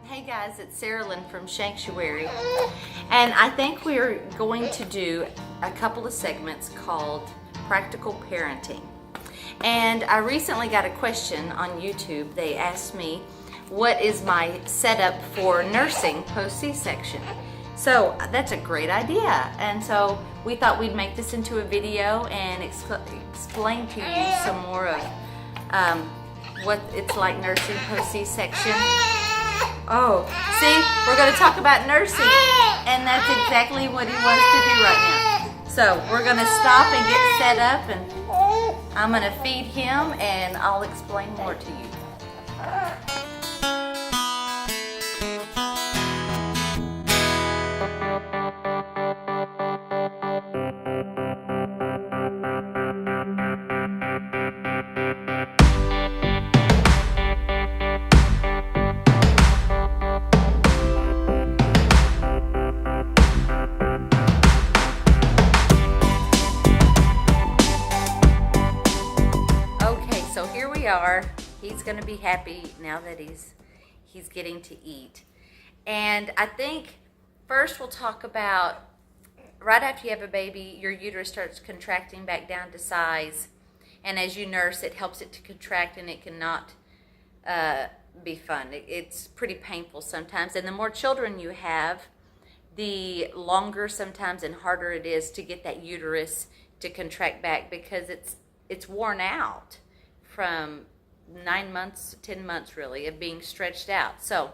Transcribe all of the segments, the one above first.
Hey guys, it's Sarah Lynn from Sanctuary, and I think we're going to do a couple of segments called Practical Parenting. And I recently got a question on YouTube. They asked me, what is my setup for nursing post C-section? So that's a great idea, and so we thought we'd make this into a video and explain to you some more of what it's like nursing post C-section. Oh, see, we're going to talk about nursing, and that's exactly what he wants to do right now. So we're going to stop and get set up, and I'm going to feed him, and I'll explain more to you. So here we are. He's going to be happy now that he's getting to eat. And I think first we'll talk about right after you have a baby, your uterus starts contracting back down to size. And as you nurse, it helps it to contract, and it cannot be fun. It's pretty painful sometimes. And the more children you have, the longer sometimes and harder it is to get that uterus to contract back, because it's worn out from 9 months, 10 months really, of being stretched out. So,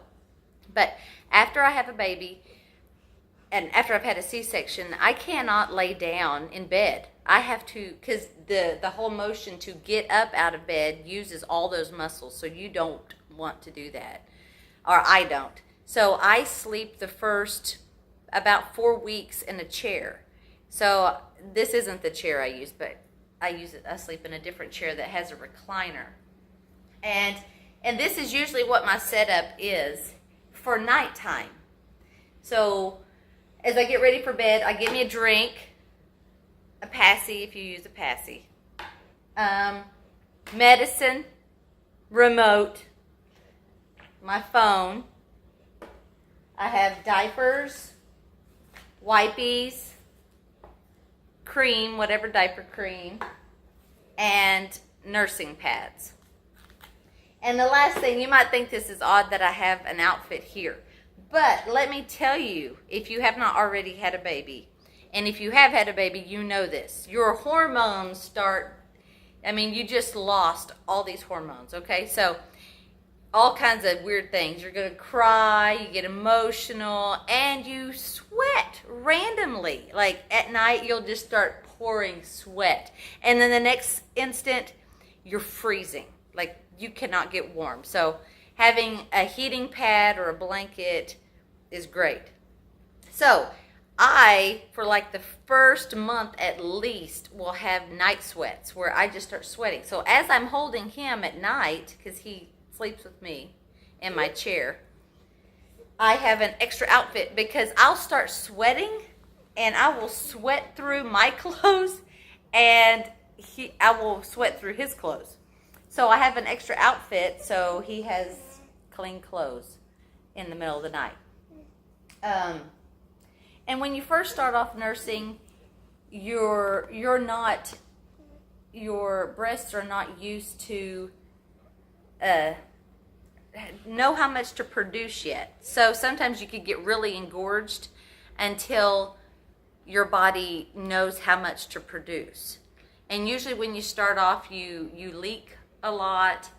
but after I have a baby, and after I've had a C-section, I cannot lay down in bed. I have to, because the whole motion to get up out of bed uses all those muscles, so you don't want to do that, or I don't. So I sleep the first about 4 weeks in a chair. So this isn't the chair I use, but I sleep in a different chair that has a recliner. And this is usually what my setup is for nighttime. So as I get ready for bed, I get me a drink, a passy if you use a passy, medicine, remote, my phone. I have diapers, wipies, cream, whatever diaper cream, and nursing pads. And the last thing, you might think this is odd that I have an outfit here, but let me tell you, if you have not already had a baby, and if you have had a baby, you know this. Your hormones start, you just lost all these hormones, okay? So all kinds of weird things. You're going to cry, you get emotional, and you sweat randomly. Like at night, you'll just start pouring sweat. And then the next instant, you're freezing. Like you cannot get warm. So having a heating pad or a blanket is great. So I, for like the first month at least, will have night sweats where I just start sweating. So as I'm holding him at night, because he sleeps with me in my chair, I have an extra outfit, because I'll start sweating and I will sweat through my clothes, and I will sweat through his clothes. So I have an extra outfit so he has clean clothes in the middle of the night. And when you first start off nursing, your breasts are not used to know how much to produce yet. So sometimes you could get really engorged until your body knows how much to produce. And usually when you start off, you leak a lot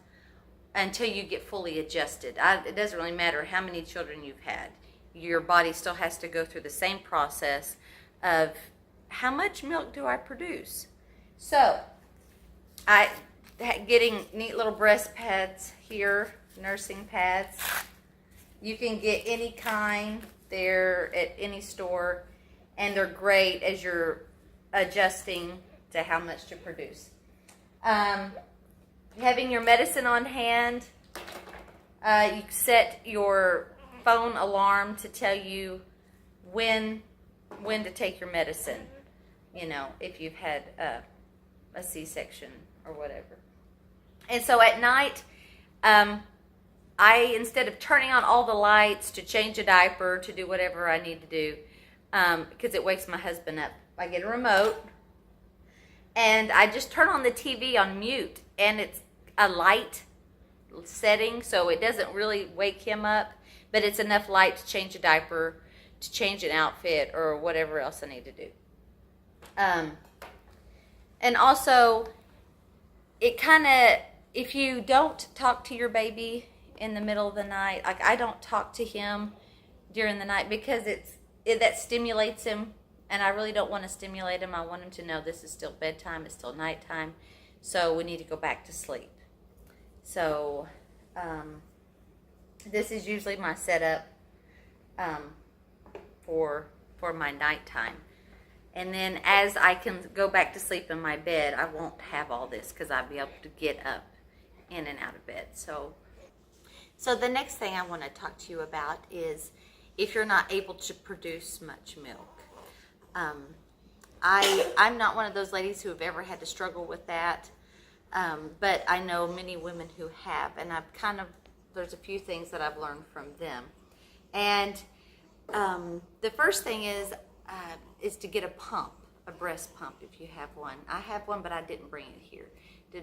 until you get fully adjusted. It doesn't really matter how many children you've had. Your body still has to go through the same process of how much milk do I produce. So getting neat little breast pads here, nursing pads. You can get any kind. They're at any store, and they're great as you're adjusting to how much to produce. Having your medicine on hand. You set your phone alarm to tell you when to take your medicine, if you've had a C-section or whatever. And so at night, instead of turning on all the lights to change a diaper, to do whatever I need to do, because it wakes my husband up, I get a remote and I just turn on the TV on mute, and it's a light setting, so it doesn't really wake him up, but it's enough light to change a diaper, to change an outfit, or whatever else I need to do. And also, it kind of, if you don't talk to your baby in the middle of the night, like I don't talk to him during the night because that stimulates him, and I really don't want to stimulate him. I want him to know this is still bedtime, it's still nighttime, so we need to go back to sleep. So this is usually my setup for my nighttime. And then as I can go back to sleep in my bed, I won't have all this because I'll be able to get up in and out of bed. So the next thing I want to talk to you about is if you're not able to produce much milk. I'm not one of those ladies who have ever had to struggle with that, but I know many women who have, and there's a few things that I've learned from them. And the first thing is to get a pump, a breast pump if you have one. I have one, but I didn't bring it here.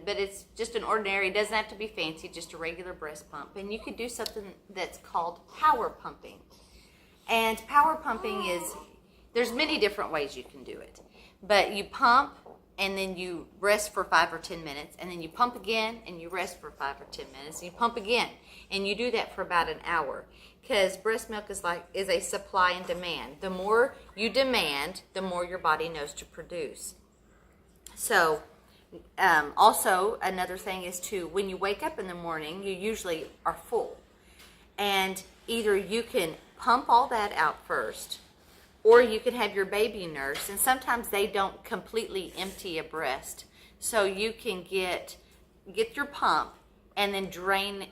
But it's just an ordinary, it doesn't have to be fancy, just a regular breast pump. And you could do something that's called power pumping. And power pumping there's many different ways you can do it. But you pump, and then you rest for 5 or 10 minutes, and then you pump again, and you rest for 5 or 10 minutes, and you pump again. And you do that for about an hour. Because breast milk is a supply and demand. The more you demand, the more your body knows to produce. So, also another thing is when you wake up in the morning, you usually are full. And either you can pump all that out first, or you can have your baby nurse, and sometimes they don't completely empty a breast. So you can get your pump and then drain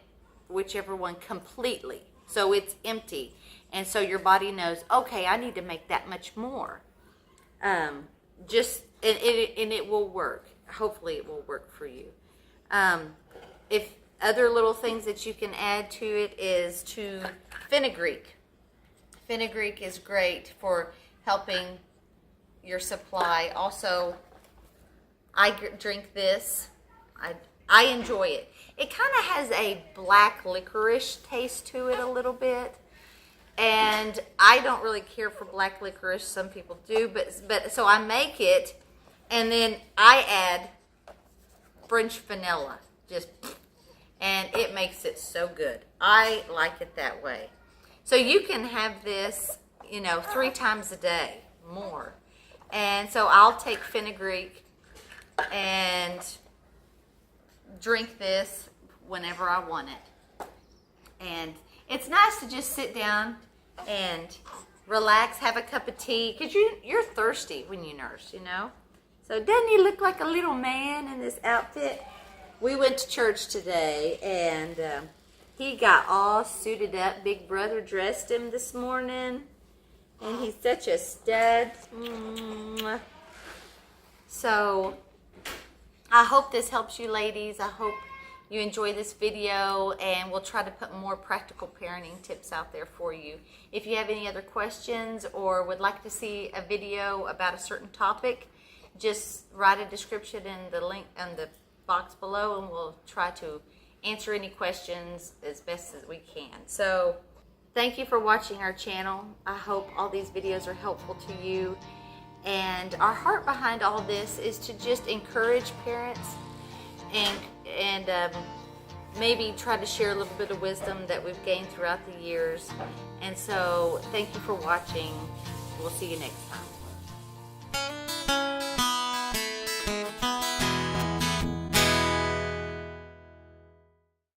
whichever one completely. So it's empty. And so your body knows, okay, I need to make that much more. And it will work. Hopefully it will work for you. If other little things that you can add to it is to fenugreek. Fenugreek is great for helping your supply. Also, I drink this. I enjoy it. It kind of has a black licorice taste to it a little bit. And I don't really care for black licorice. Some people do. But so I make it, and then I add French vanilla. And it makes it so good. I like it that way. So you can have this, 3 times a day, more. And so I'll take fenugreek and drink this whenever I want it. And it's nice to just sit down and relax, have a cup of tea, because you're thirsty when you nurse, So doesn't he look like a little man in this outfit? We went to church today, and he got all suited up. Big brother dressed him this morning, and he's such a stud. So I hope this helps you ladies. I hope you enjoy this video, and we'll try to put more practical parenting tips out there for you. If you have any other questions or would like to see a video about a certain topic, just write a description in the link in the box below, and we'll try to answer any questions as best as we can. So thank you for watching our channel. I hope all these videos are helpful to you. And our heart behind all this is to just encourage parents and maybe try to share a little bit of wisdom that we've gained throughout the years. And so thank you for watching. We'll see you next time.